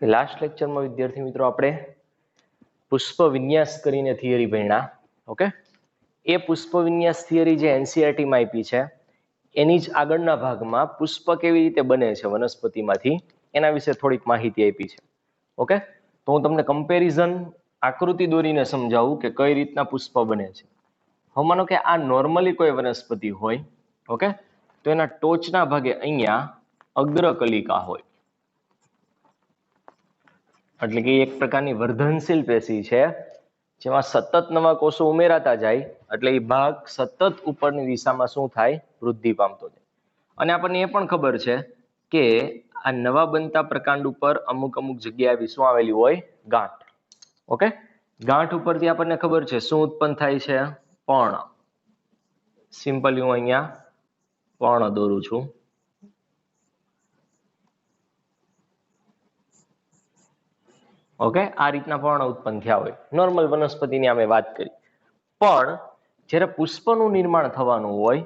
Last લેક્ચરમાં વિદ્યાર્થી મિત્રો આપણે પુષ્પ વિન્યાસ કરીને થિયરી ભણ્યા. ઓકે, એ પુષ્પ વિન્યાસ થિયરી જે એનસીઈઆરટીમાં આપી છે એની જ આગળના ભાગમાં પુષ્પ કેવી રીતે બને છે વનસ્પતિમાંથી એના વિશે થોડીક માહિતી આપી છે. ઓકે, તો હું તમને કમ્પેરિઝન આકૃતિ દોરીને સમજાવું કે કઈ રીતના પુષ્પ બને છે. હવે માનો કે આ નોર્મલી કોઈ વનસ્પતિ હોય, ઓકે, તો એના ટોચના ભાગે અહીંયા અગ્રકલિકા હોય, એટલે કે એક પ્રકારની વર્ધનશીલ પેશી છે જેમાં સતત નવા કોષો ઉમેરાતા જાય એટલે એ ભાગ સતત ઉપરની દિશામાં શું થાય, વૃદ્ધિ પામતો જાય. અને આપણને એ પણ ખબર છે કે આ નવા બનતા પ્રકાંડ ઉપર અમુક અમુક જગ્યાએ શું આવેલી હોય, ગાંઠ. ઓકે, ગાંઠ ઉપરથી આપણને ખબર છે શું ઉત્પન્ન થાય છે, પર્ણ. સિમ્પલી હું અહીંયા પર્ણ દોરું છું. ઓકે, આ રીતના પર્ણ ઉત્પન્ન થયા હોય. નોર્મલ વનસ્પતિની અમે વાત કરી. પણ જ્યારે પુષ્પનું નિર્માણ થવાનું હોય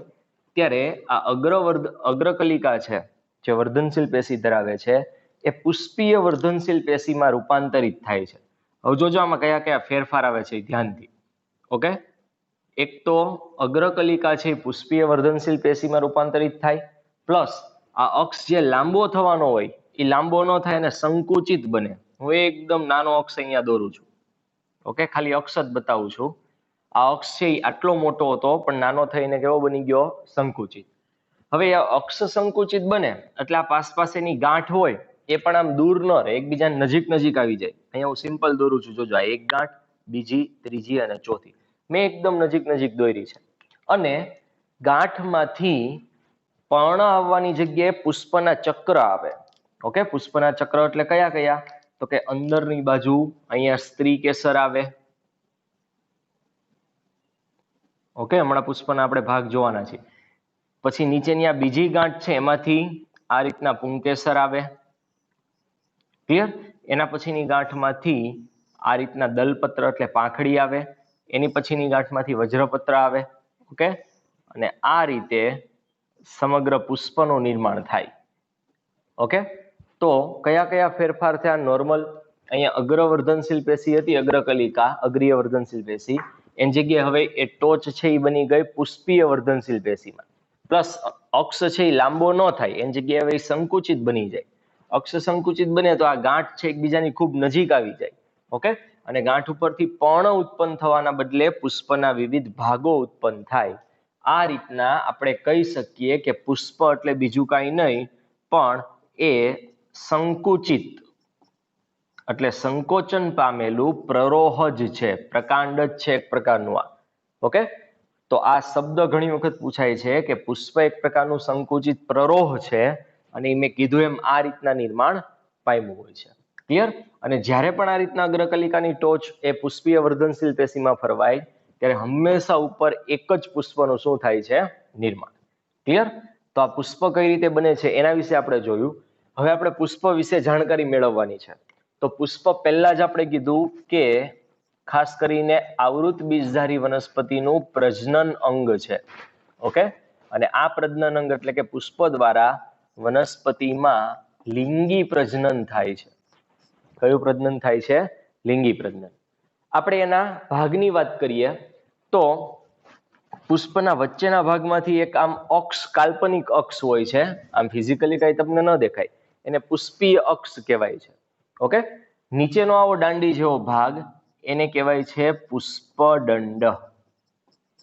ત્યારે આ અગ્રકલિકા છે જે વર્ધનશીલ પેશી ધરાવે છે એ પુષ્પીય વર્ધનશીલ પેશીમાં રૂપાંતરિત થાય છે. હવે જોજો આમાં કયા કયા ફેરફાર આવે છે ધ્યાનથી. ઓકે, એક તો અગ્રકલિકા છે પુષ્પીય વર્ધનશીલ પેશીમાં રૂપાંતરિત થાય, પ્લસ આ અક્ષ જે લાંબો થવાનો હોય એ લાંબો ન થાય અને સંકુચિત બને. હું એકદમ નાનો અક્ષ અહીંયા દોરું છું. ઓકે, ખાલી અક્ષ જ બતાવું છું. આ અક્ષ છે એ આટલો મોટો હતો પણ નાનો થઈને કેવો બની ગયો, સંકુચિત. હવે આ અક્ષ સંકુચિત બને એટલે આ પાસેની ગાંઠ હોય એ પણ આમ દૂર ન રહે, એકબીજા નજીક નજીક આવી જાય. અહીંયા હું સિમ્પલ દોરું છું, જોજો આ એક ગાંઠ, બીજી, ત્રીજી અને ચોથી મેં એકદમ નજીક નજીક દોરી છે. અને ગાંઠમાંથી પર્ણ આવવાની જગ્યાએ પુષ્પના ચક્ર આવે. ઓકે, પુષ્પના ચક્ર એટલે કયા કયા, તો કે અંદરની બાજુ અહીંયા સ્ત્રી કેસર આવે. ઓકે, હમણાં પુષ્પના આપણે ભાગ જોવાના છીએ. પછી નીચેની આ બીજી ગાંઠ છે એમાંથી આ રીતના પુંકેસર આવે. ક્લિયર? એના પછીની ગાંઠમાંથી આ રીતના દલપત્ર એટલે પાંખડી આવે. એની પછીની ગાંઠમાંથી વજ્રપત્ર આવે. ઓકે, અને આ રીતે સમગ્ર પુષ્પનું નિર્માણ થાય. ઓકે, તો કયા કયા ફેરફાર થયા નોર્મલ? અહીંયા અગ્રવર્ધનશીલ પેશી હતી, અગ્રકલિકા, અગ્રીય વર્ધનશીલ પેશી. એની જગ્યાએ હવે એ ટોચ છે એ બની ગઈ પુષ્પીય વર્ધનશીલ પેશીમાં. પ્લસ અક્ષ છે એ લાંબો ન થાય, એની જગ્યાએ હવે સંકુચિત બની જાય. અક્ષ સંકુચિત બને તો આ ગાંઠ છે એકબીજાની ખૂબ નજીક આવી જાય. ઓકે, અને ગાંઠ ઉપરથી પર્ણ ઉત્પન્ન થવાના બદલે પુષ્પના વિવિધ ભાગો ઉત્પન્ન થાય. આ રીતના આપણે કહી શકીએ કે પુષ્પ એટલે બીજું કાંઈ નહીં પણ એ સંકુચિત એટલે સંકોચન પામેલું પ્રરોહ જ છે, પ્રકાંડ જ છે એક પ્રકારનું આ. ઓકે, તો આ શબ્દ ઘણી વખત પૂછાય છે કે પુષ્પ એક પ્રકારનું સંકુચિત પ્રરોહ છે અને મેં કીધું એમ આ રીતના નિર્માણ પામ્યું હોય છે. ક્લિયર? અને જ્યારે પણ આ રીતના અગ્રકલિકાની ટોચ એ પુષ્પીય વર્ધનશીલ પેશીમાં ફરવાય ત્યારે હંમેશા ઉપર એક જ પુષ્પનું શું થાય છે, નિર્માણ. ક્લિયર? તો આ પુષ્પ કઈ રીતે બને છે એના વિશે આપણે જોયું. હવે આપણે પુષ્પ વિશે જાણકારી મેળવવાની છે. તો પુષ્પ પહેલા જ આપણે કીધું કે ખાસ કરીને આવૃત બીજધારી વનસ્પતિનું પ્રજનન અંગ છે. ઓકે, અને આ પ્રજનન અંગ એટલે કે પુષ્પ દ્વારા વનસ્પતિમાં લિંગી પ્રજનન થાય છે. કયું પ્રજનન થાય છે? લિંગી પ્રજનન. આપણે એના ભાગની વાત કરીએ તો પુષ્પના વચ્ચેના ભાગમાંથી એક આમ અક્ષ, કાલ્પનિક અક્ષ હોય છે. આમ ફિઝિકલી કઈ તમને ન દેખાય, એને પુષ્પીય અક્ષ કહેવાય છે. ઓકે, નીચેનો આવો દાંડી જેવો ભાગ એને કહેવાય છે પુષ્પદંડ.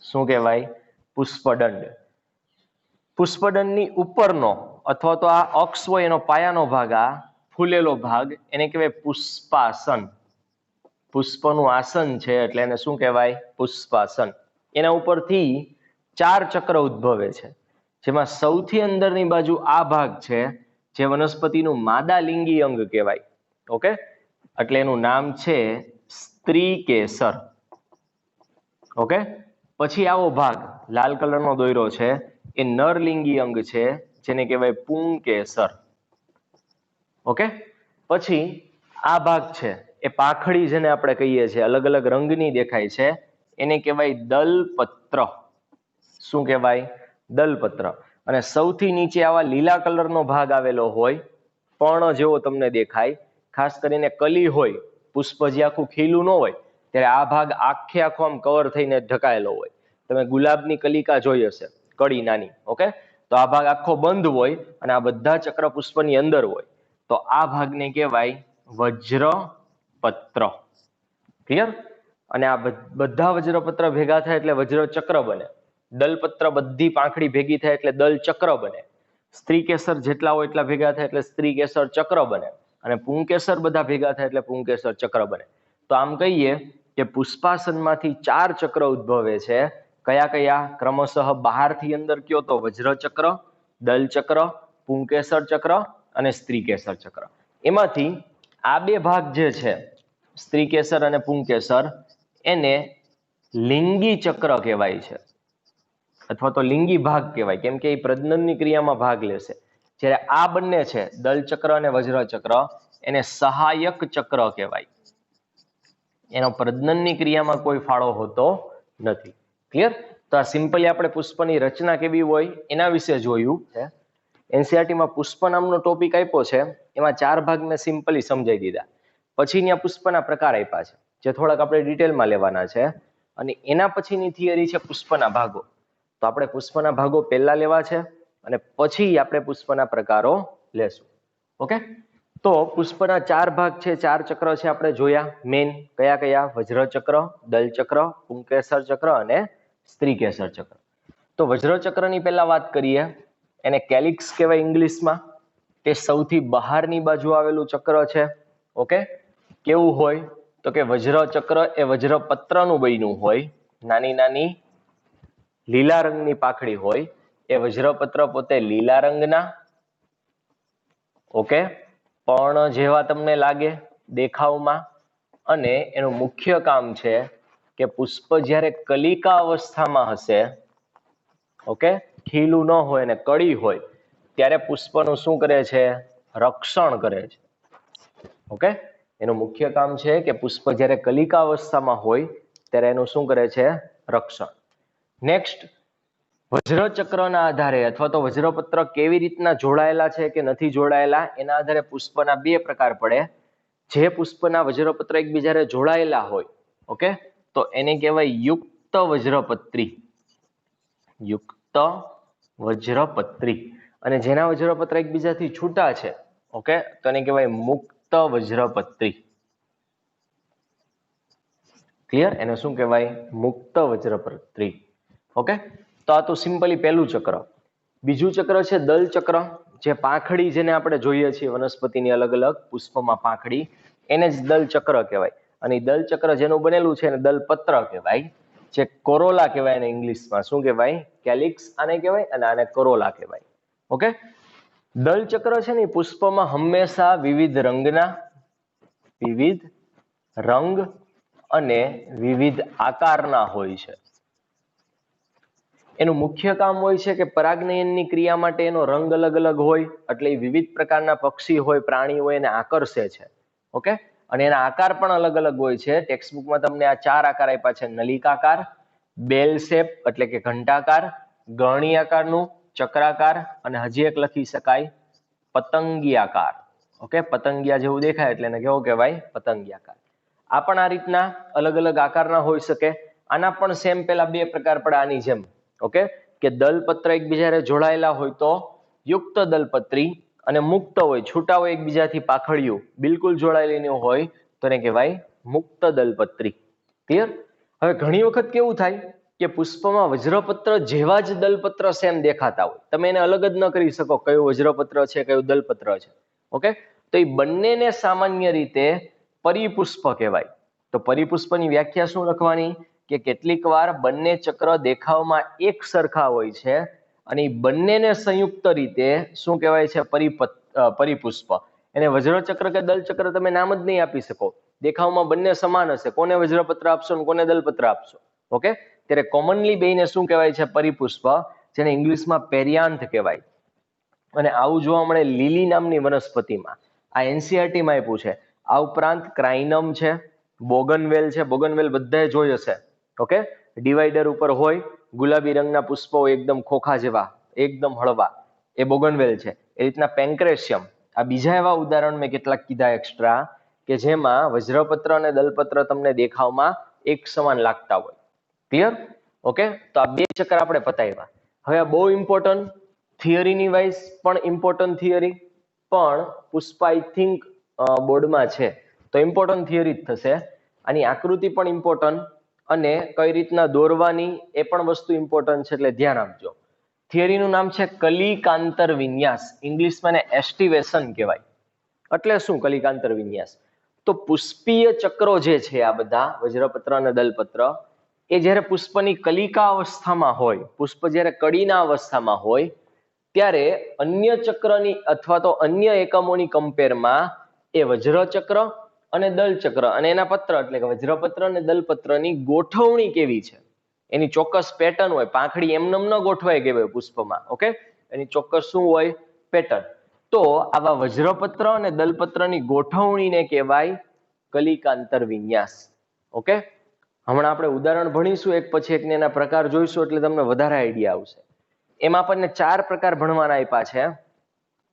શું કહેવાય? પુષ્પદંડ. પુષ્પદંડની ઉપરનો અથવા તો આ અક્ષ હોય એનો પાયાનો ભાગ, આ ફૂલેલો ભાગ, એને કહેવાય પુષ્પાસન. પુષ્પનું આસન છે એટલે એને શું કહેવાય? પુષ્પાસન. એના ઉપરથી 4 ચક્ર ઉદ્ભવે છે, જેમાં સૌથી અંદરની બાજુ આ ભાગ છે જે વનસ્પતિનું માદા લિંગી અંગ કહેવાય. ઓકે, એટલે એનું નામ છે સ્ત્રી કેસર. ઓકે, પછી આવો ભાગ લાલ કલરનો દોર્યો છે એ નરલિંગી અંગ છે જેને કહેવાય પુંકેસર. ઓકે, પછી આ ભાગ છે એ પાંખડી જેને આપણે કહીએ છીએ, અલગ અલગ રંગની દેખાય છે, એને કહેવાય દલપત્ર. શું કહેવાય? દલપત્ર. અને સૌથી નીચે આવા લીલા કલરનો ભાગ આવેલો હોય, પર્ણ જેવો તમને દેખાય, ખાસ કરીને કલી હોય, પુષ્પ જે આખું ખીલું ન હોય ત્યારે આ ભાગ આખે આખો આમ કવર થઈને ઢકાયેલો હોય. તમે ગુલાબની કલિકા જોઈ હશે, કળી નાની, ઓકે, તો આ ભાગ આખો બંધ હોય અને આ બધા ચક્ર પુષ્પની અંદર હોય, તો આ ભાગને કહેવાય વજ્રપત્ર. ક્લિયર? અને આ બધા વજ્રપત્ર ભેગા થાય એટલે વજ્રચક્ર બને. દલપત્ર બધી પાંખડી ભેગી થાય એટલે દલચક્ર બને. સ્ત્રી કેસર જેટલા હોય એટલા ભેગા થાય એટલે સ્ત્રી કેસર ચક્ર બને. અને પુંકેસર બધા ભેગા થાય એટલે પુંકેસર ચક્ર બને. તો આમ કહીએ કે પુષ્પાસનમાંથી 4 ચક્ર ઉદ્ભવે છે. કયા કયા? ક્રમશઃ બહારથી અંદર કયો તો વજ્રચક્ર, દલચક્ર, પુંકેસર ચક્ર અને સ્ત્રીકેસર ચક્ર. એમાંથી આ બે ભાગ જે છે, સ્ત્રીકેસર અને પુંકેસર, એને લિંગી ચક્ર કહેવાય છે, અથવા તો લિંગી ભાગ કહેવાય, કેમ કે એ પ્રજનનની ક્રિયામાં ભાગ લેશે. જ્યારે આ બંને છે, દલચક્ર અને વજ્રચક્ર, એને સહાયક ચક્ર કહેવાય. એનો પ્રજનનની ક્રિયામાં કોઈ ફાળો હોતો નથી. ક્લિયર? તો આ સિમ્પલી આપણે પુષ્પની રચના કેવી હોય એના વિશે જોયું છે. એનસીઆરટીમાં પુષ્પ નામનો ટોપિક આપ્યો છે, એમાં 4 ભાગ મેં સિમ્પલી સમજાવી દીધા. પછી ત્યાં પુષ્પના પ્રકાર આપ્યા છે, જે થોડાક આપણે ડિટેલમાં લેવાના છે. અને એના પછીની થિયરી છે પુષ્પના ભાગો. તો આપણે પુષ્પના ભાગો પહેલા લેવા છે અને પછી આપણે પુષ્પના પ્રકારો લેશું. ઓકે, તો પુષ્પના 4 ભાગ છે, 4 ચક્ર છે, આપણે જોયા. મેન કયા કયા? વજ્રચક્ર, દલચક્ર, પુંકેસર ચક્ર અને સ્ત્રીકેસર ચક્ર. તો વજ્રચક્રની પહેલા વાત કરીએ. એને કેલિક્સ કહેવાય ઇંગ્લિશમાં. તે સૌથી બહારની બાજુ આવેલું ચક્ર છે. ઓકે, કેવું હોય તો કે વજ્રચક્ર એ વજ્રપત્રનું બન્યું હોય. નાની નાની લીલા રંગની પાંખડી હોય. એ વજ્રપત્ર પોતે લીલા રંગના, ઓકે, પર્ણ જેવા તમને લાગે દેખાવમાં. અને એનું મુખ્ય કામ છે કે પુષ્પ જ્યારે કલિકા અવસ્થામાં હશે, ઓકે, ખીલું ન હોય અને કળી હોય, ત્યારે પુષ્પનું શું કરે છે? રક્ષણ કરે છે. ઓકે, એનું મુખ્ય કામ છે કે પુષ્પ જ્યારે કલિકા અવસ્થામાં હોય ત્યારે એનું શું કરે છે? રક્ષણ. નેક્સ્ટ, વજ્રચક્રના આધારે અથવા તો વજ્રપત્ર કેવી રીતના જોડાયેલા છે કે નથી જોડાયેલા એના આધારે પુષ્પના 2 પ્રકાર પડે. જે પુષ્પના વજ્રપત્ર એકબીજાને જોડાયેલા હોય, ઓકે, તો એને કહેવાય યુક્ત વજ્રપત્રી. યુક્ત વજ્રપત્રી. અને જેના વજ્રપત્ર એકબીજાથી છૂટા છે, ઓકે, તો એને કહેવાય મુક્ત વજ્રપત્રી. ક્લિયર? એને શું કહેવાય? મુક્ત વજ્રપત્રી. ઓકે, તો આ તો સિમ્પલી પહેલું ચક્ર. બીજું ચક્ર છે દલચક્ર. જે પાંખડી જેને આપણે જોઈએ છીએ વનસ્પતિની અલગ અલગ પુષ્પમાં પાંખડી, એને જ દલચક્ર કહેવાય. અને દલચક્ર જેનું બનેલું છે એને દલપત્ર કહેવાય. જે કોરોલા કહેવાય એને ઇંગ્લિશમાં શું કહેવાય? કેલિક્સ આને કહેવાય અને આને કોરોલા કહેવાય. ઓકે, દલચક્ર છે ને પુષ્પમાં હંમેશા વિવિધ રંગ અને વિવિધ આકારના હોય છે. એનું મુખ્ય કામ હોય છે કે પરાગનયનની ક્રિયા માટે એનો રંગ અલગ અલગ હોય, એટલે વિવિધ પ્રકારના પક્ષી હોય, પ્રાણી હોય એને આકર્ષે છે. ઓકે, અને એના આકાર પણ અલગ અલગ હોય છે. ટેક્સ્ટબુકમાં તમને આ 4 આકાર આપ્યા છે: નલિકાકાર, બેલ શેપ એટલે કે ઘંટાકાર, ગરણી આકારનું, ચક્રાકાર અને હજી એક લખી શકાય પતંગિયાકાર. ઓકે, પતંગિયા જેવું દેખાય એટલે એને કેવો કહેવાય? પતંગિયાકાર. આ પણ આ રીતના અલગ અલગ આકારના હોઈ શકે. આના પણ સેમ પેલા 2 પ્રકાર પડે આની જેમ. ઓકે, કે દલપત્ર એકબીજાને જોડાયેલા હોય તો યુક્ત દલપત્રી, અને મુક્ત હોય, છૂટા હોય એકબીજાથી પાંખડીઓ બિલકુલ જોડાયેલી ન હોય તો એને કહેવાય મુક્ત દલપત્રી. ક્લિયર? હવે ઘણી વખત કેવું થાય કે પુષ્પમાં વજ્રપત્ર જેવા જ દલપત્ર સેમ દેખાતા હોય, તમે એને અલગ જ ન કરી શકો કયું વજ્રપત્ર છે કયું દલપત્ર છે. ઓકે, તો એ બંનેને સામાન્ય રીતે પરિપુષ્પ કહેવાય. તો પરિપુષ્પની વ્યાખ્યા શું લખવાની? કે કેટલીક વાર બંને ચક્ર દેખાવમાં એક સરખા હોય છે અને એ બંનેને સંયુક્ત રીતે શું કહેવાય છે? પરિપુષ્પ. એને વજ્રચક્ર કે દલચક્ર તમે નામ જ નહીં આપી શકો. દેખાવમાં બંને સમાન હશે, કોને વજ્રપત્ર આપશો અને કોને દલપત્ર આપશો. ઓકે, ત્યારે કોમનલી બેને શું કહેવાય છે? પરિપુષ્પ, જેને ઇંગ્લિશમાં પેરિયાન્થ કહેવાય. અને આવું જોવા મળે લીલી નામની વનસ્પતિમાં. આ એનસીઆરટીમાં આપ્યું છે. આ ઉપરાંત ક્રાઇનમ છે, બોગનવેલ છે. બોગનવેલ બધાએ જોઈ હશે. ઓકે, ડિવાઈડર ઉપર હોય, ગુલાબી રંગના પુષ્પો એકદમ ખોખા જેવા, એકદમ હળવા, એ બોગનવેલ છે. એ રીતના પેન્ક્રેશિયમ, આ બીજા એવા ઉદાહરણ મેં કેટલાક કીધા એક્સ્ટ્રા કે જેમાં વજ્રપત્ર અને દલપત્ર તમને દેખાવમાં એક સમાન લાગતા હોય. ક્લિયર? ઓકે, તો આ બે ચક્કર આપણે પતાવ્યા. હવે આ બહુ ઇમ્પોર્ટન્ટ થિયરીની વાઇઝ પણ ઇમ્પોર્ટન્ટ થિયરી, પણ પુષ્પા આઈ થિંક બોર્ડમાં છે તો ઇમ્પોર્ટન્ટ થિયરી જ થશે. આની આકૃતિ પણ ઇમ્પોર્ટન્ટ અને કઈ રીતના દોરવાની એ પણ વસ્તુ ઇમ્પોર્ટન્ટ છે, એટલે ધ્યાન આપજો. થિયરીનું નામ છે કલિકાંતર વિન્યાસ. ઇંગ્લિશમાં એને એસ્ટિવેશન કહેવાય. એટલે શું કલિકાંતર વિન્યાસ? તો પુષ્પીય ચક્રો જે છે આ બધા વજ્રપત્ર અને દલપત્ર, એ જ્યારે પુષ્પની કલિકા અવસ્થામાં હોય, પુષ્પ જ્યારે કળીના અવસ્થામાં હોય, ત્યારે અન્ય ચક્રની અથવા તો અન્ય એકમોની કમ્પેરમાં એ વજ્રચક્ર અને દલચક્ર અને એના પત્ર એટલે કે વજ્રપત્ર અને દલપત્રની ગોઠવણી કેવી છે, એની ચોક્કસ પેટર્ન હોય. પાંખડી એમનેમ ન ગોઠવાય ગઈ હોય પુષ્પમાં. ઓકે, એની ચોક્કસ શું હોય? પેટર્ન. તો આવા વજ્રપત્ર અને દલપત્રની ગોઠવણીને કહેવાય કલિકાંતર વિન્યાસ. ઓકે, હમણાં આપણે ઉદાહરણ ભણીશું એક પછી એક, એના પ્રકાર જોઈશું એટલે તમને વધારે આઈડિયા આવશે. એમાં આપણને 4 પ્રકાર ભણવાના આપ્યા છે.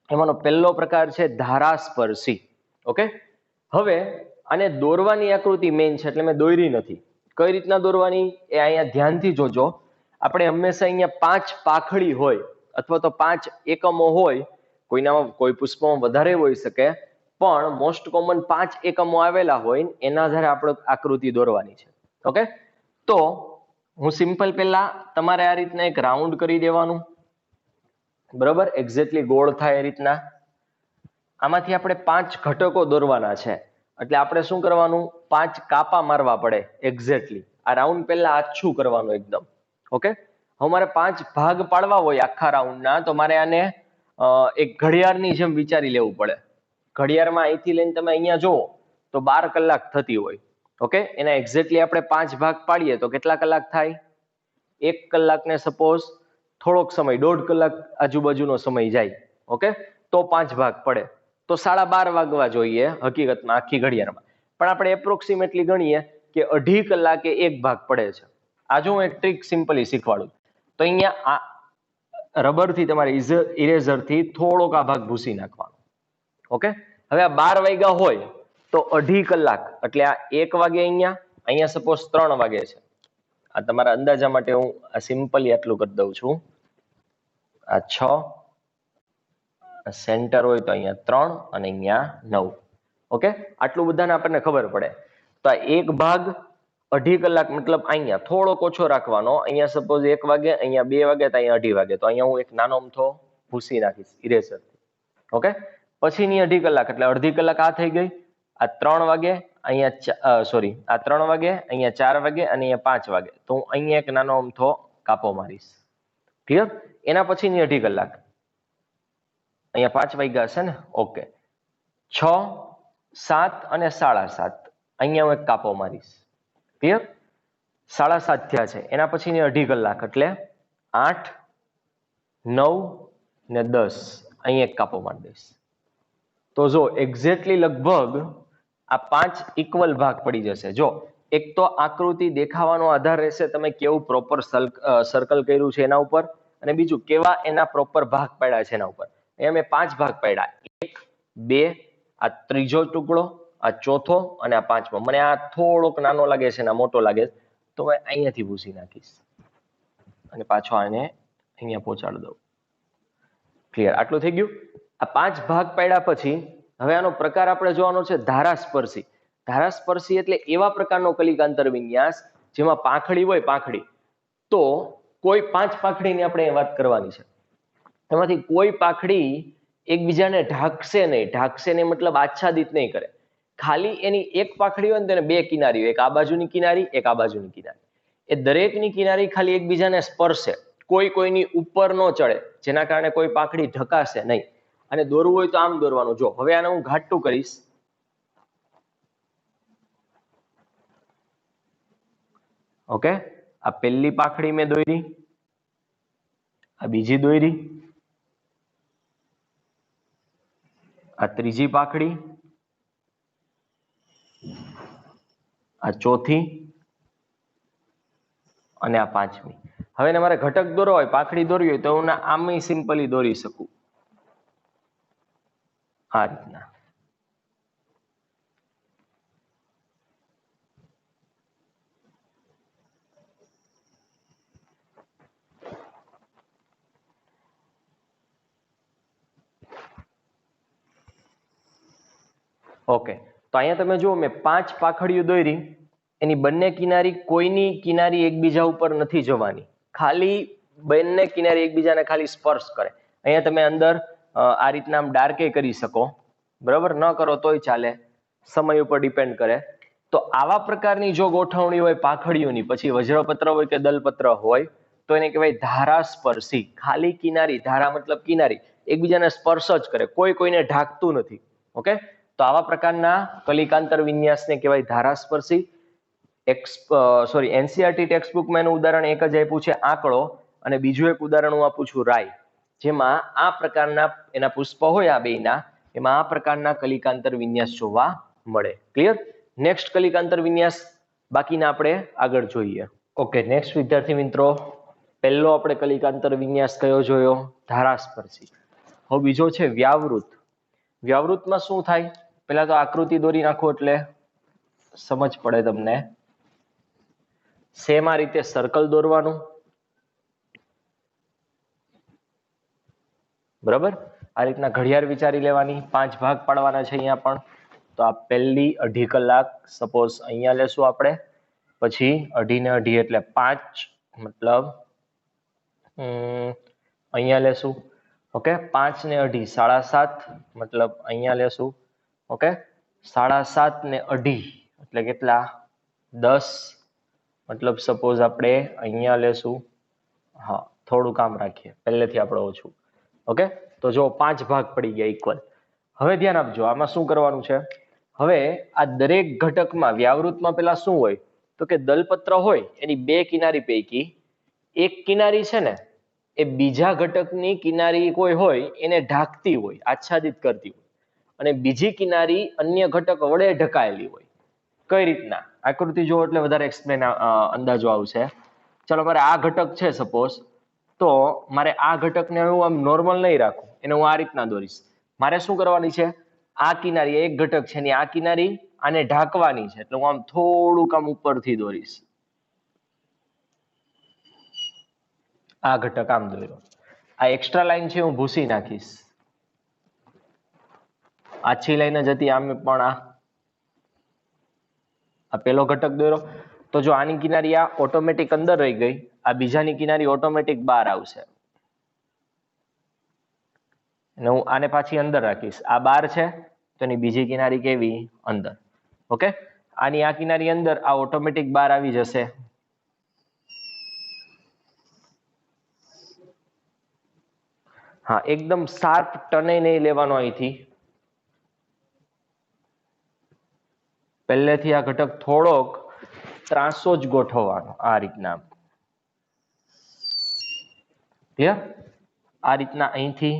એમાંનો પહેલો પ્રકાર છે ધારાસ્પર્શી. ઓકે, હવે આને દોરવાની આકૃતિ મેઇન છે એટલે મેં દોરી નથી. કઈ રીતના દોરવાની એ અહીંયા ધ્યાનથી જોજો. આપણે હંમેશા અહીંયા 5 પાખડી હોય અથવા તો 5 એકમો હોય, કોઈનામાં કોઈ પુષ્પમાં વધારે હોઈ શકે, પણ મોસ્ટ કોમન 5 એકમો આવેલા હોય એના આધારે આપણે આકૃતિ દોરવાની છે. ઓકે, તો હું સિમ્પલ પહેલા તમારે આ રીતના એક રાઉન્ડ કરી દેવાનું, બરાબર, એક્ઝેક્ટલી ગોળ થાય એ રીતના. આમાંથી આપણે 5 ઘટકો દોરવાના છે એટલે આપણે શું કરવાનું? 5 કાપા મારવા પડે એક્ઝેક્ટલી. આ રાઉન્ડ પહેલા આછું કરવાનું એકદમ. ઓકે, હવે મારે 5 ભાગ પાડવા હોય આખા રાઉન્ડના, તો મારે આને એક ઘડિયાળની જેમ વિચારી લેવું પડે. ઘડિયાળમાં અહીંથી લઈને તમે અહીંયા જુઓ તો 12 કલાક થતી હોય. ઓકે, એના એક્ઝેક્ટલી આપણે 5 ભાગ પાડીએ તો કેટલા કલાક થાય? 1 કલાકને સપોઝ થોડોક સમય, 1.5 કલાક આજુબાજુનો સમય જાય. ઓકે, તો 5 ભાગ પડે તો 12:30 વાગવા જોઈએ હકીકતમાં આખી ઘડિયાળમાં. પણ આપણે એપ્રોક્સિમેટલી ગણીએ કે 2.5 કલાકે 1 ભાગ પડે છે. આ જો હું એક ટ્રીક સિમ્પલી શીખવાડું તો અહીંયા રબરથી તમારે ઇરેઝરથી થોડોક આ ભાગ ભૂસી નાખવાનો. ઓકે, હવે આ 12 વાગ્યા હોય તો 2.5 કલાક એટલે આ 1 વાગે અહીંયા સપોઝ 3 વાગે છે. આ તમારા અંદાજા માટે હું આ સિમ્પલી આટલું કરી દઉં છું. આ 6, સેન્ટર હોય તો અહીંયા 3 અને અહીંયા 9. ઓકે, આટલું બધાને આપણને ખબર પડે. તો આ 1 ભાગ 2.5 કલાક મતલબ અહીંયા થોડોક ઓછો રાખવાનો. અહીંયા સપોઝ 1 વાગે, અહીંયા 2 વાગે, તો અહીંયા 2.5 વાગે, તો અહીંયા હું એક નાનો અમથો ભૂસી નાખીશ ઇરેઝર. ઓકે, પછીની 2.5 કલાક એટલે 1/2 કલાક આ થઈ ગઈ. આ 3 વાગે, અહીંયા સોરી, આ 3 વાગે, અહીંયા 4 વાગે અને અહીંયા 5 વાગે, તો હું અહીંયા એક નાનો અમથો કાપો મારીશ. ક્લિયર? એના પછીની 2.5 કલાક, અહીંયા 5 વાગ્યા હશે ને? ઓકે, 6, 7 અને 7:30, અહીંયા હું એક કાપો મારીશ. ક્લિયર? 7:30 થયા છે. એના પછીની 2.5 કલાક એટલે 8, 9 ને 10, અહીંયા એક કાપો મારી દઈશ. તો જો એક્ઝેક્ટલી લગભગ આ 5 ઇક્વલ ભાગ પડી જશે. જો એક તો આકૃતિ દેખાવાનો આધાર રહેશે તમે કેવું પ્રોપર સર્કલ કર્યું છે એના ઉપર, અને બીજું કેવા એના પ્રોપર ભાગ પાડ્યા છે એના ઉપર. અહીંયા મેં 5 ભાગ પાડ્યા, 1, 2, આ ત્રીજો ટુકડો, આ ચોથો અને આ પાંચમો. મને આ થોડોક નાનો લાગે છે ને આ મોટો લાગે છે તો હું અહીંયાથી ભૂસી નાખીશ અને પાછો આને અહીંયા પહોંચાડી દઉં. ક્લિયર? આટલું થઈ ગયું. આ 5 ભાગ પાડ્યા પછી હવે આનો પ્રકાર આપણે જોવાનો છે ધારાસ્પર્શી. ધારાસ્પર્શી એટલે એવા પ્રકારનો કલિકાંતર વિન્યાસ જેમાં પાંખડી હોય, પાંખડી, તો કોઈ 5 પાંખડીની આપણે વાત કરવાની છે. એમાંથી કોઈ પાંખડી એકબીજાને ઢાંકશે નહીં. ઢાંકશે નહીં મતલબ આચ્છાદિત નહીં કરે. ખાલી એની એક પાંખડી હોય ને તેને 2 કિનારી હોય, એક આ બાજુની કિનારી, એક આ બાજુની કિનારી. એ દરેકની કિનારી ખાલી એકબીજાને સ્પર્શે, કોઈ કોઈની ઉપર ન ચડે, જેના કારણે કોઈ પાંખડી ઢકાશે નહીં. અને દોરવું હોય તો આમ દોરવાનું. જો હવે આને હું ઘાટું કરીશ. ઓકે, આ પહેલી પાંખડી મેં દોરી, આ બીજી દોરી, આ ત્રીજી પાંખડી, આ ચોથી અને આ પાંચમી. હવે મારે ઘટક દોરવો હોય, પાંખડી દોરવી હોય તો હું આમ સિમ્પલી દોરી શકું. આ રીતના. ઓકે, તો અહીંયા તમે જુઓ મેં 5 પાખડીઓ દોરી, એની બંને કિનારી, કોઈની કિનારી એકબીજા ઉપર નથી જવાની, ખાલી બંને કિનારી એકબીજાને ખાલી સ્પર્શ કરે. અહીંયા તમે અંદર આ રીતના આમ ડાર્કે કરી શકો, બરાબર, ન કરો તોય ચાલે, સમય ઉપર ડિપેન્ડ કરે. તો આવા પ્રકારની જો ગોઠવણી હોય પાખડીઓની, પછી વજ્રપત્ર હોય કે દલપત્ર હોય, તો એને કહેવાય ધારાસ્પર્શી. ખાલી કિનારી, ધારા મતલબ કિનારી, એકબીજાને સ્પર્શ જ કરે, કોઈ કોઈને ઢાંકતું નથી. ઓકે, તો આવા પ્રકારના કલિકાંતર વિન્યાસને કહેવાય ધારાસ્પર્શી. એનસીઆરટી ટેક્સ્ટબુકમાં એનું ઉદાહરણ એક જ આપ્યું છે, આંકડો, અને બીજું એક ઉદાહરણ હું આપું છું, રાય, જેમાં આ પ્રકારના એના પુષ્પ હોય આ બેયના, એમાં આ પ્રકારના કલિકાંતર વિન્યાસ જોવા મળે. ક્લિયર? નેક્સ્ટ કલિકાંતર વિન્યાસ બાકીના આપણે આગળ જોઈએ. ઓકે, નેક્સ્ટ વિદ્યાર્થી મિત્રો, પહેલો આપણે કલિકાંતર વિન્યાસ કયો જોયો? ધારાસ્પર્શી. હવે બીજો છે વ્યાવૃત. વ્યાવૃતમાં શું થાય? પહેલા તો આકૃતિ દોરી નાખો એટલે સમજ પડે તમને. સેમ આ રીતે સર્કલ દોરવાનું, બરાબર, આ રીતના ઘડિયાળ વિચારી લેવાની, 5 ભાગ પાડવાના છે અહીંયા પણ. તો આ પહેલી 2.5 કલાક સપોઝ અહીંયા લેશું આપણે, પછી 2.5 ને 2.5 એટલે 5, મતલબ અહીંયા લેશું. ઓકે, 5 ને 2.5 7.5, મતલબ અહીંયા લેશું. ઓકે, 7.5 ને 2.5 એટલે કેટલા? 10, મતલબ સપોઝ આપણે અહીંયા લેશું. હા, થોડું કામ રાખીએ, પહેલેથી આપણે ઓછું. ઓકે, તો જો 5 ભાગ પડી ગયા ઇક્વલ. હવે ધ્યાન આપજો, આમાં શું કરવાનું છે? હવે આ દરેક ઘટકમાં, વ્યાવૃતમાં પેલા શું હોય? તો કે દલપત્ર હોય એની 2 કિનારી પૈકી એક કિનારી છે ને એ બીજા ઘટકની કિનારી કોઈ હોય એને ઢાંકતી હોય, આચ્છાદિત કરતી હોય, અને બીજી કિનારી અન્ય ઘટક વડે ઢકાયેલી હોય. કઈ રીતના? આકૃતિ જુઓ એટલે વધારે એક્સપ્લેન અંદાજો આવશે. ચાલો, મારે આ ઘટક છે સપોઝ, તો મારે આ ઘટકને હું આમ નોર્મલ નહીં રાખું, એને હું આ રીતના દોરીશ. મારે શું કરવાની છે? આ કિનારી એક ઘટક છે, આ કિનારી આને ઢાંકવાની છે, એટલે હું આમ થોડુંક આમ ઉપરથી દોરીશ. આ ઘટક આમ દોર્યો, આ એક્સ્ટ્રા લાઈન છે હું ભૂસી નાખીશ. આછી લાઈન જ હતી આમ પણ આ પેલો ઘટક દોર્યો. તો જો આની કિનારી આ ઓટોમેટિક અંદર રહી ગઈ, આ બીજાની કિનારી ઓટોમેટિક બહાર આવશે. અને હું આને પાછી અંદર રાખીશ. આ બહાર છે તો એની બીજી કિનારી કેવી? અંદર. ઓકે, આની આ કિનારી અંદર, આ ઓટોમેટિક બહાર આવી જશે. હા, એકદમ શાર્પ ટને નહીં લેવાનો અહીંથી, પહેલેથી આ ઘટક થોડોક ત્રાસો જ ગોઠવવાનો, આ રીતના. ક્લિયર? આ રીતના અહીંથી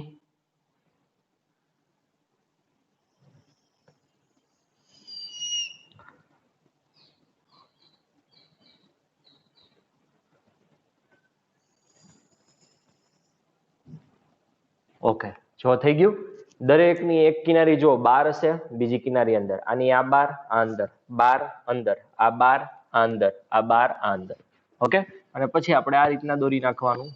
ઓકે, જો થઈ ગયું. દરેકની એક કિનારી જો બાર હશે, બીજી કિનારી અંદર, આની આ બાર, આ અંદર, બાર અંદર, આ બાર, આ અંદર, આ બાર, આ અંદર. ઓકે, અને પછી આપણે આ રીતના દોરી નાખવાનું.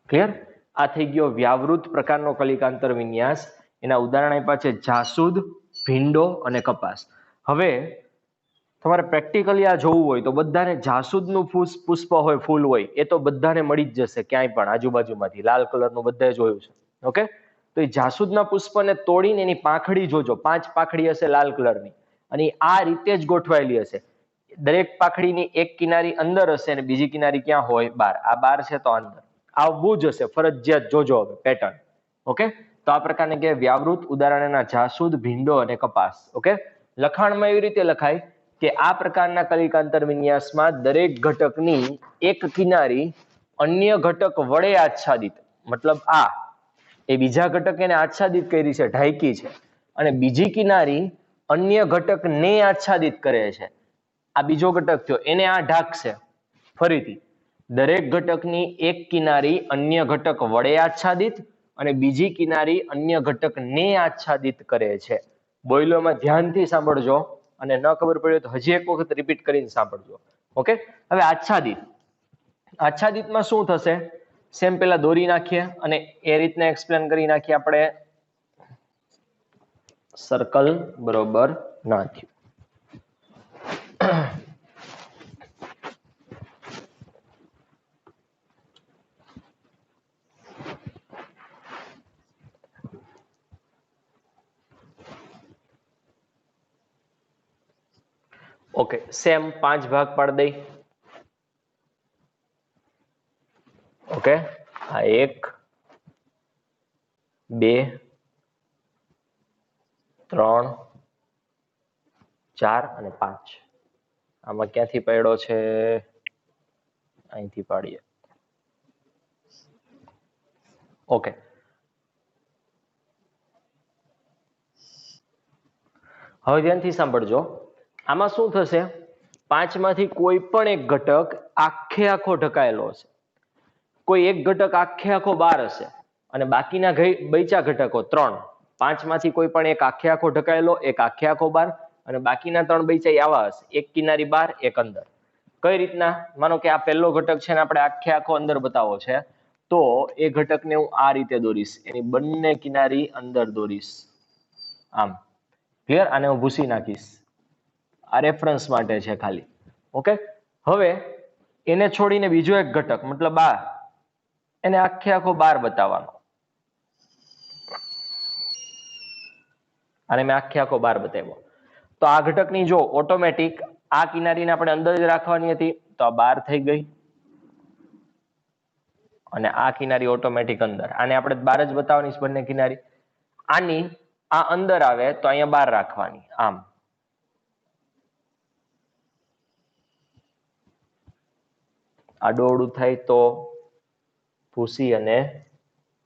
ક્લિયર? આ થઈ ગયો વ્યાવૃત પ્રકારનો કલિકાંતર વિન્યાસ. એના ઉદાહરણ આપ્યા છે જાસૂદ, ભીંડો અને કપાસ. હવે તમારે પ્રેક્ટિકલી આ જોવું હોય તો બધાને જાસૂદનું પુષ્પ હોય, ફૂલ હોય, એ તો બધાને મળી જ જશે ક્યાંય પણ આજુબાજુમાંથી, લાલ કલરનું બધાએ જોયું છે. ઓકે, તો એ જાસૂદના પુષ્પને તોડીને એની પાંખડી જોજો, 5 પાંખડી હશે લાલ કલરની, અને આ રીતે જ ગોઠવાયેલી હશે. દરેક પાંખડીની એક કિનારી અંદર હશે અને બીજી કિનારી ક્યાં હોય? બહાર. આ બહાર છે તો અંદર આવવું જ હશે, ફરજિયાત જોજો હવે પેટર્ન. ઓકે, તો આ પ્રકારને કે વ્યાવૃત. ઉદાહરણના જાસૂદ, ભીંડો અને કપાસ. ઓકે, લખાણમાં એવી રીતે લખાય કે આ પ્રકારના કલિકાંતર વિન્યાસમાં દરેક ઘટકની એક કિનારી અન્ય ઘટક વડે આચ્છાદિત, મતલબ આ એ બીજા ઘટક એને આચ્છાદિત કરી છે, ઢાંકી છે, અને બીજી કિનારી અન્ય ઘટકને આચ્છાદિત કરે છે. આ બીજો ઘટક થયો, એને આ ઢાંકશે. ફરીથી દરેક ઘટકની એક કિનારી અન્ય ઘટક વડે આચ્છાદિત અને બીજી કિનારી અન્ય ઘટકને આચ્છાદિત કરે છે. બોઈલોમાં ધ્યાનથી સાંભળજો અને ન ખબર પડે તો હજી એક વખત રિપીટ કરીને સાંભળજો. ઓકે, હવે આચ્છાદિત. આચ્છાદિતમાં શું થશે? સેમ પેલા દોરી નાખીએ અને એ રીતના એક્સપ્લેન કરી નાખીએ આપણે. સર્કલ બરોબર નાખ્યું. ઓકે, સેમ 5 ભાગ પાડી દઈ. ઓકે, આ 1 2 3 4 અને 5. આમાં ક્યાંથી પડ્યો છે? અહીંથી પાડીએ. ઓકે, હવે ધ્યાનથી સાંભળજો. આમાં શું થશે? 5 માંથી કોઈ પણ એક ઘટક આખે આખો ઢકાયેલો હશે. કોઈ એક ઘટક આખે આખો બહાર હશે અને બાકીના બચ્યા ઘટકો 3. 5 માંથી કોઈ પણ એક આખે આખો ઢકાયેલો, એક આખે આખો બહાર અને બાકીના 3 બચ્યા આવા હશે. એક કિનારી બહાર, એક અંદર. કઈ રીતના? માનો કે આ પહેલો ઘટક છે ને આપણે આખે આખો અંદર બતાવો છે, તો એ ઘટકને હું આ રીતે દોરીશ. એની બંને કિનારી અંદર દોરીશ. આમ ક્લિયર? આને હું ભૂસી નાખીશ. આ રેફરન્સ માટે છે ખાલી. ઓકે, હવે એને છોડીને બીજો એક ઘટક મતલબ આ, એને આખે આખો બાર બતાવવાનો. અને મેં આખે આખો બાર બતાવ્યો. તો આ ઘટકની જો ઓટોમેટિક આ કિનારીને આપણે અંદર જ રાખવાની હતી, તો આ બાર થઈ ગઈ અને આ કિનારી ઓટોમેટિક અંદર. આને આપણે બાર જ બતાવવાની છે બંને કિનારી. આની આ અંદર આવે તો અહીંયા બાર રાખવાની. આમ આડોઅવળું થાય તો ભૂસી અને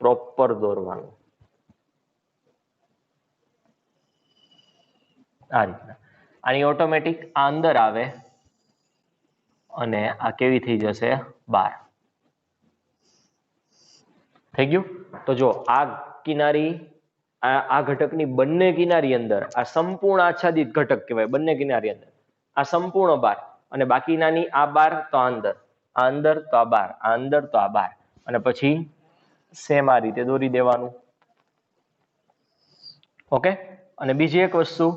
પ્રોપર દોરવાનું. આ રીતના આની ઓટોમેટિક આ અંદર આવે અને આ કેવી થઈ જશે? બાર. થઈ ગયું? તો જો આ કિનારી, આ ઘટકની બંને કિનારી અંદર, આ સંપૂર્ણ આચ્છાદિત ઘટક કહેવાય. બંને કિનારી અંદર આ સંપૂર્ણ બાર અને બાકીનાની આ બાર તો આ અંદર, આ અંદર તો આ બાર, આ અંદર તો આ બાર. અને પછી સેમ આ રીતે દોરી દેવાનું. ઓકે, અને બીજી એક વસ્તુ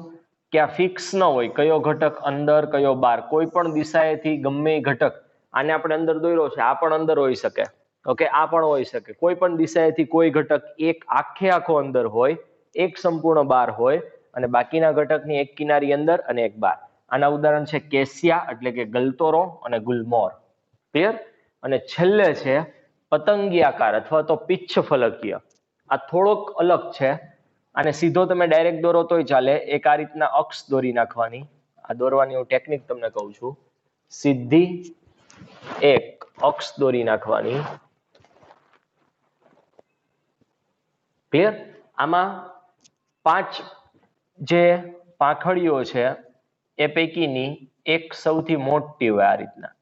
કે આ ફિક્સ ન હોય કયો ઘટક અંદર કયો બહાર. કોઈ પણ દિશાએથી ગમે ઘટક, આને આપણે અંદર દોર્યો છે, આ પણ અંદર હોઈ શકે. ઓકે, આ પણ હોઈ શકે. કોઈ પણ દિશાએથી કોઈ ઘટક એક આખે આખો અંદર હોય, એક સંપૂર્ણ બાર હોય અને બાકીના ઘટકની એક કિનારી અંદર અને એક બાર. આના ઉદાહરણ છે કેસિયા એટલે કે ગલતોરો અને ગુલમોર. ક્લિયર? અને છેલ્લે છે પતંગિયાકાર અથવા તો પિચ્છ ફલકીય. આ થોડોક અલગ છે. અને સીધો તમે ડાયરેક્ટ દોરો તોય ચાલે. એક આ રીતના અક્ષ દોરી નાખવાની. આ દોરવાની હું ટેકનિક તમને કહું છું. સીધી એક અક્ષ દોરી નાખવાની. ક્લિયર? આમાં 5 જે પાંખડીઓ છે એ પૈકીની એક સૌથી મોટી હોય આ રીતના.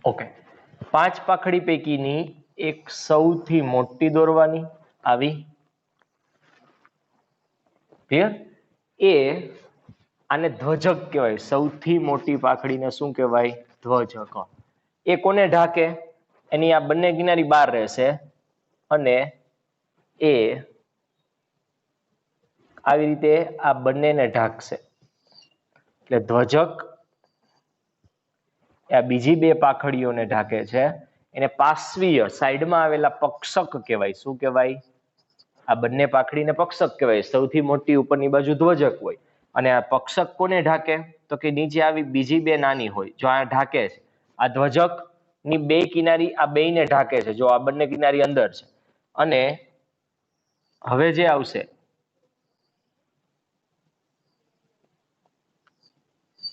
ઓકે, 5 પાંખડી પૈકીની એક સૌથી મોટી દોરવાની આવી. ક્લિયર? એ આને ધ્વજક કહેવાય. સૌથી મોટી પાંખડીને શું કહેવાય? ધ્વજક. એ કોને ઢાકે? એની આ બંને કિનારી બહાર રહેશે અને એ આવી રીતે આ બંનેને ઢાંકશે. એટલે ધ્વજક આ બીજી બે પાંખડીઓને ઢાંકે છે. એને પાર્શ્વીય સાઈડમાં આવેલા પક્ષક કહેવાય. શું કહેવાય? આ બંને પાંખડીને પક્ષક કહેવાય. સૌથી મોટી ઉપરની બાજુ ધ્વજક હોય અને આ પક્ષક કોને ઢાકે? તો કે નીચે આવી બીજી બે નાની હોય, જો આ ઢાકે છે, આ ધ્વજક ની બે કિનારી આ બેયને ઢાકે છે, જો આ બંને કિનારી અંદર છે. અને હવે જે આવશે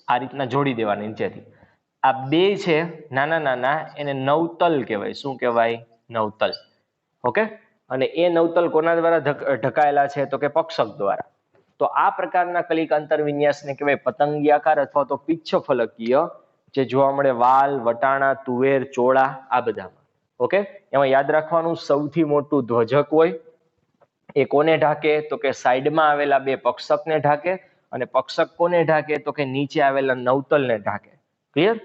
આ રીતના જોડી દેવાની નીચેથી. આ બે છે નાના નાના, એને નવતલ કહેવાય. શું કહેવાય? નવતલ. ઓકે. અને એ નવતલ કોના દ્વારા ઢકાયેલા છે? તો કે પક્ષક દ્વારા. તો આ પ્રકારના કલિકાંતર વિન્યાસને કહેવાય પતંગિયાકાર અથવા તો પિચ્છફલકીય, જે જોવા મળે વાલ, વટાણા, તુવેર, ચોળા આ બધામાં. ઓકે. એમાં યાદ રાખવાનું, સૌથી મોટું ધ્વજક હોય એ કોને ઢાકે? તો કે સાઈડમાં આવેલા બે પક્ષકને ઢાકે. અને પક્ષક કોને ઢાકે? તો કે નીચે આવેલા નવતલને ઢાકે. ક્લિયર?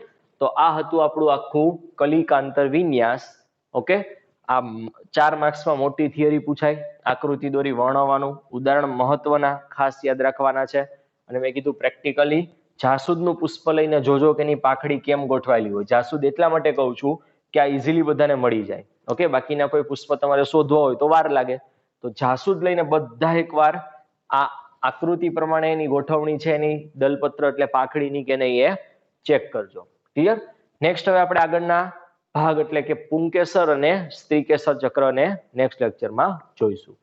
તો આ હતું આપણું આખું કલિકાંતર વિન્યાસ. ઓકે. આ 4 માર્ક્સમાં મોટી થિયરી પૂછાય. આકૃતિ દોરી વર્ણવવાનું, ઉદાહરણ મહત્વના ખાસ યાદ રાખવાના છે. અને મેં કીધું પ્રેક્ટિકલી જાસૂદનું પુષ્પ લઈને જોજો કે એની પાખડી કેમ ગોઠવાયેલી હોય. જાસૂદ એટલા માટે કહું છું કે આ ઇઝીલી બધાને મળી જાય. ઓકે. બાકીના કોઈ પુષ્પ તમારે શોધવા હોય તો વાર લાગે. તો જાસૂદ લઈને બધા એકવાર આ આકૃતિ પ્રમાણે એની ગોઠવણી છે એની દલપત્ર એટલે પાખડીની કે નહીં એ ચેક કરજો. ક્લિયર? નેક્સ્ટ હવે આપણે આગળના ભાગ એટલે કે પુંકેસર અને સ્ત્રીકેસર ચક્રને નેક્સ્ટ લેક્ચરમાં જોઈશું.